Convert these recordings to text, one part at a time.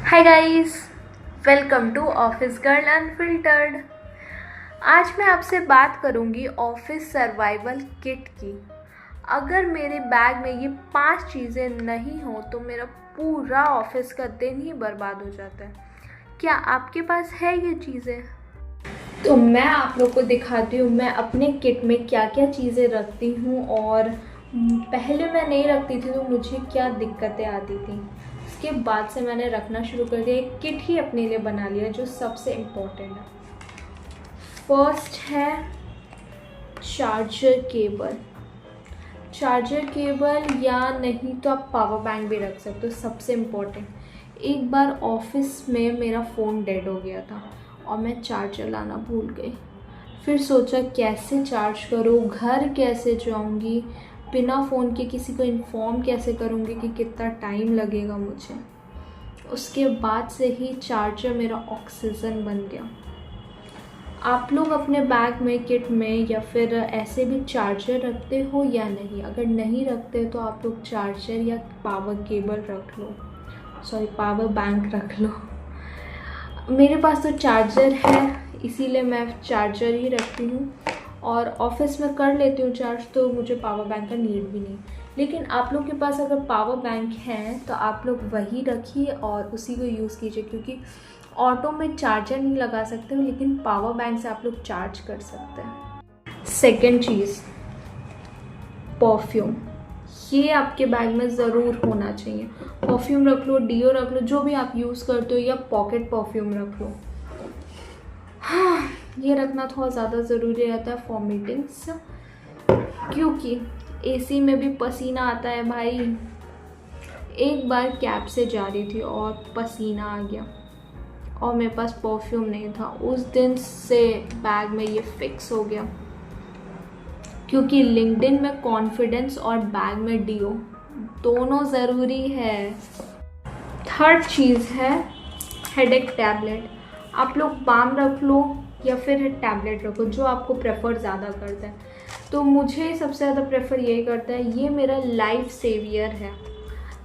Hi guys, welcome to office girl unfiltered. आज मैं आपसे बात करूंगी ऑफिस सर्वाइवल किट की। अगर मेरे बैग में ये 5 चीज़ें नहीं हो तो मेरा पूरा ऑफिस का दिन ही बर्बाद हो जाता है। क्या आपके पास है ये चीज़ें? तो मैं आप लोग को दिखाती हूँ मैं अपने किट में क्या क्या चीज़ें रखती हूँ, और पहले मैं नहीं रखती थी तो मुझे क्या दिक्कतें आती थी। उसके बाद से मैंने रखना शुरू कर दिया, एक किट ही अपने लिए बना लिया जो सबसे इम्पोर्टेंट है। फर्स्ट है चार्जर केबल। चार्जर केबल या नहीं तो आप पावर बैंक भी रख सकते हो। सबसे इम्पोर्टेंट, एक बार ऑफिस में मेरा फ़ोन डेड हो गया था और मैं चार्जर लाना भूल गई। फिर सोचा कैसे चार्ज करूँ, घर कैसे जाऊँगी, बिना फ़ोन के किसी को इन्फॉर्म कैसे करूँगी कि कितना टाइम लगेगा मुझे। उसके बाद से ही चार्जर मेरा ऑक्सीजन बन गया। आप लोग अपने बैग में, किट में या फिर ऐसे भी चार्जर रखते हो या नहीं? अगर नहीं रखते तो आप लोग चार्जर या पावर केबल रख लो, पावर बैंक रख लो। मेरे पास तो चार्जर है, इसीलिए मैं चार्जर ही रखती हूँ और ऑफिस में कर लेती हूँ चार्ज, तो मुझे पावर बैंक का नीड भी नहीं। लेकिन आप लोग के पास अगर पावर बैंक है तो आप लोग वही रखिए और उसी को यूज़ कीजिए, क्योंकि ऑटो में चार्जर नहीं लगा सकते हो लेकिन पावर बैंक से आप लोग चार्ज कर सकते हैं। सेकेंड चीज़, परफ्यूम। ये आपके बैग में ज़रूर होना चाहिए। परफ्यूम रख लो, डियो रख लो, जो भी आप यूज़ करते हो, या पॉकेट परफ्यूम रख लो। हाँ, ये रखना थोड़ा ज़्यादा ज़रूरी रहता है फॉर मीटिंग्स, क्योंकि एसी में भी पसीना आता है भाई। एक बार कैब से जा रही थी और पसीना आ गया और मेरे पास परफ्यूम नहीं था। उस दिन से बैग में ये फिक्स हो गया, क्योंकि लिंक्डइन में कॉन्फिडेंस और बैग में डियो दोनों ज़रूरी है। थर्ड चीज़ है हेडेक टैबलेट। आप लोग बाम रख लो या फिर टैबलेट रखो, जो आपको प्रेफर ज़्यादा करता है। तो मुझे सबसे ज़्यादा प्रेफर यही करता है, ये मेरा लाइफ सेवियर है।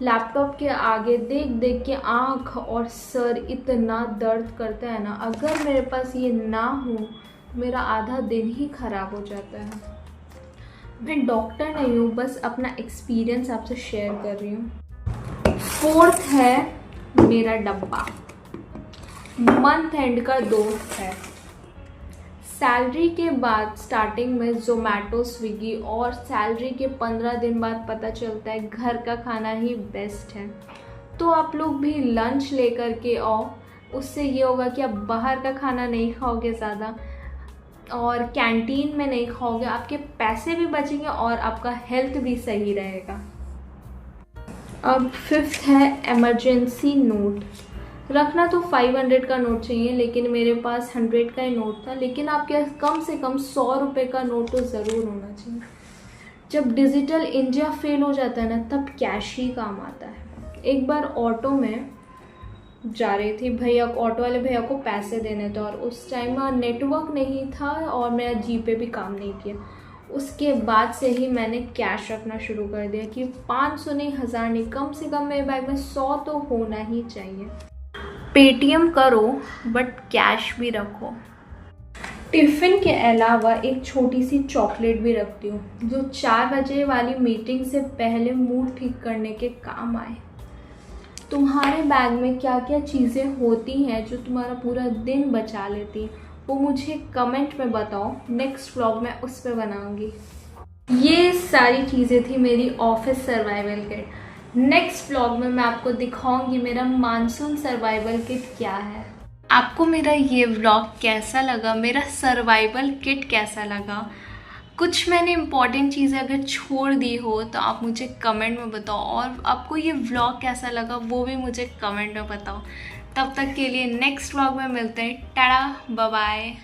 लैपटॉप के आगे देख देख के आँख और सर इतना दर्द करता है ना, अगर मेरे पास ये ना हो मेरा आधा दिन ही ख़राब हो जाता है। मैं डॉक्टर नहीं हूँ, बस अपना एक्सपीरियंस आपसे शेयर कर रही हूँ। फोर्थ है मेरा डब्बा, मंथ एंड का दोस्त है। सैलरी के बाद स्टार्टिंग में ज़ोमैटो, स्विगी, और सैलरी के 15 दिन बाद पता चलता है घर का खाना ही बेस्ट है। तो आप लोग भी लंच लेकर के आओ, उससे ये होगा कि आप बाहर का खाना नहीं खाओगे ज़्यादा और कैंटीन में नहीं खाओगे, आपके पैसे भी बचेंगे और आपका हेल्थ भी सही रहेगा। अब फिफ्थ है इमरजेंसी नोट। रखना तो 500 का नोट चाहिए, लेकिन मेरे पास 100 का ही नोट था। लेकिन आपके कम से कम 100 रुपये का नोट तो ज़रूर होना चाहिए। जब डिजिटल इंडिया फेल हो जाता है ना, तब कैश ही काम आता है। एक बार ऑटो में जा रही थी, भैया, ऑटो वाले भैया को पैसे देने थे और उस टाइम नेटवर्क नहीं था और मेरा जीपे भी काम नहीं किया। उसके बाद से ही मैंने कैश रखना शुरू कर दिया कि 500 नहीं, 1000 नहीं, कम से कम मेरे बैग में 100 तो होना ही चाहिए। पेटीएम करो बट कैश भी रखो। टिफ़िन के अलावा एक छोटी सी चॉकलेट भी रखती हूँ, जो 4 बजे वाली मीटिंग से पहले मूड ठीक करने के काम आए। तुम्हारे बैग में क्या क्या चीज़ें होती हैं जो तुम्हारा पूरा दिन बचा लेती, वो मुझे कमेंट में बताओ। नेक्स्ट व्लॉग में उस पर बनाऊँगी। ये सारी चीज़ें थी मेरी office survival kit. Next vlog में मैं आपको दिखाऊंगी मेरा मानसून सर्वाइवल किट क्या है। आपको मेरा ये व्लॉग कैसा लगा, मेरा सर्वाइवल किट कैसा लगा? कुछ मैंने इम्पॉर्टेंट चीज़ें अगर छोड़ दी हो तो आप मुझे कमेंट में बताओ, और आपको ये व्लॉग कैसा लगा वो भी मुझे कमेंट में बताओ। तब तक के लिए नेक्स्ट व्लॉग में मिलते हैं। Tata, bye bye.